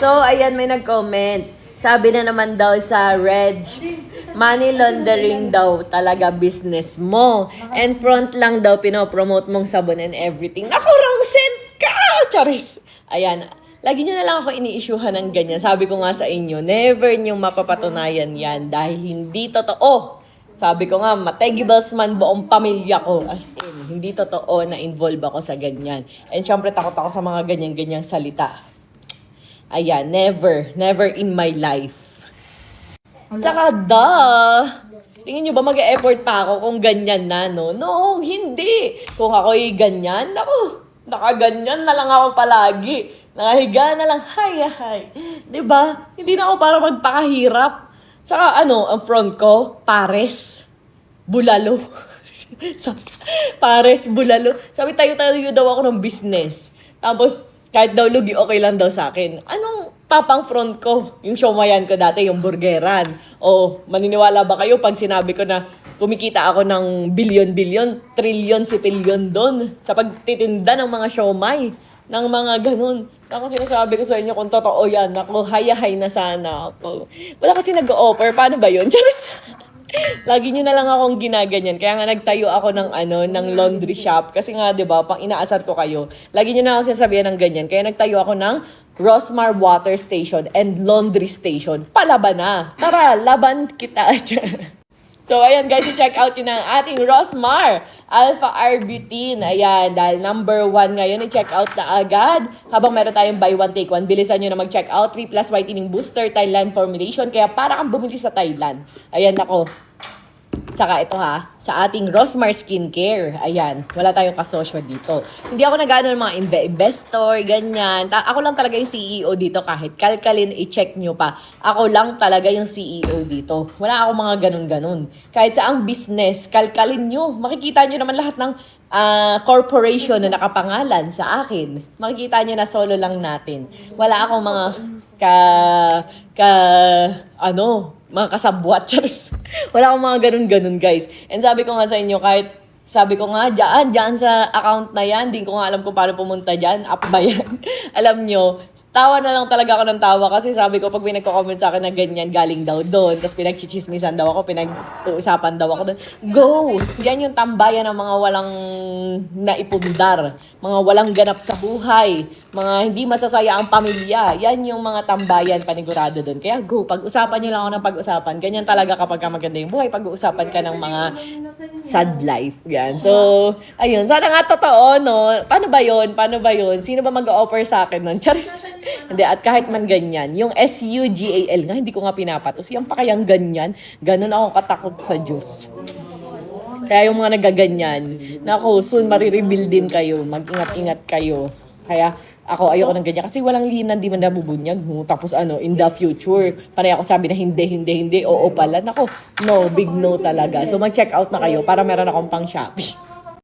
So, ayan, may nag-comment. Sabi na naman daw sa Reg, money laundering daw talaga business mo. And front lang daw pinopromote mong sabon and everything. Naku, wrong scent ka! Charis! Ayan, lagi nyo na lang ako ini-issuehan ng ganyan. Sabi ko nga sa inyo, never nyo mapapatunayan yan dahil hindi totoo. Sabi ko nga, mategibles man buong pamilya ko. As in, hindi totoo na involve ako sa ganyan. And syempre, takot ako sa mga ganyan-ganyang salita. Ayan, never in my life. Saka, tingin nyo ba mag-e-effort pa ako kung ganyan na, no? No, hindi. Kung ako'y ganyan, nakaganyan na lang ako palagi. Nakahiga na lang, hay. Diba? Hindi na ako para magpakahirap. Saka ang front ko, pares, bulalo. Pares, bulalo. Sabi, tayo daw ako ng business. Tapos, kahit daw lugi, okay lang daw sa akin. Anong tapang front ko? Yung siomaian ko dati, yung burgeran. O, maniniwala ba kayo pag sinabi ko na kumikita ako ng bilyon-bilyon, trilyon, sipilyon doon sa pagtitinda ng mga siomai, ng mga ganun. Ako sinasabi ko sa inyo kung totoo yan, ako, hayahay na sana ako. Wala kasi nag-o-offer, paano ba yun? Charis! Lagi nyo na lang akong ginaganyan. Kaya nga nagtayo ako ng laundry shop. Kasi nga, di ba, pang inaasar ko kayo. Lagi nyo na ako sinasabihan ng ganyan. Kaya nagtayo ako ng Rosmar Water Station and Laundry Station. Palaban na. Tara, laban kita. So, ayan guys, i-check out yun ang ating Rosmar Alpha Arbutin. Ayan, dahil number 1 ngayon, i-check out na agad. Habang meron tayong buy one, take one, bilisan nyo na mag-check out. 3+ Whitening Booster, Thailand formulation. Kaya para kang bumili sa Thailand. Ayan ako. Saka ito sa ating Rosmar Skincare. Ayan, wala tayong kasosyo dito. Hindi ako nag-ano ng mga investor, ganyan. Ako lang talaga yung CEO dito kahit kalkalin, i-check nyo pa. Ako lang talaga yung CEO dito. Wala akong mga ganun-ganun. Kahit sa ang business, kalkalin nyo. Makikita nyo naman lahat ng corporation na nakapangalan sa akin. Makikita nyo na solo lang natin. Wala akong mga mga kasabwat. Wala akong mga ganun-ganun, guys. And sabi ko nga sa inyo, kahit sabi ko nga, dyan sa account na yan, di ko nga alam kung paano pumunta dyan, up ba yan? Alam nyo, tawa na lang talaga ako ng tawa kasi sabi ko, pag may nagko-comment sa akin na ganyan, galing daw doon, tapos pinagchichismisan daw ako, pinag-uusapan daw ako doon. Go! Yan yung tambayan ng mga walang naipundar, mga walang ganap sa buhay, mga hindi masasaya ang pamilya. Yan yung mga tambayan panigurado doon. Kaya go, pag-usapan nyo lang ako ng pag-usapan. Ganyan talaga kapag maganda yung buhay, pag-uusapan ka ng mga sad life. Yan. So, ayun. Sana nga totoo, no? Paano ba yun? Sino ba mag-offer sa akin nun? Charis. Hindi, at kahit man ganyan, yung SUGAL nga, hindi ko nga pinapatos. Yan pa kayang ganyan. Ganun ako katakot sa Diyos. Kaya yung mga nagaganyan, naku, soon marirebuild din kayo. Mag-ingat-ingat kayo. Kaya ako ayoko ng ganyan kasi walang linan, di man nabubunyag. Tapos in the future, panay ako sabi na hindi, oo pala. Nako, no, big no talaga. So mag-check out na kayo para meron akong pang Shopee.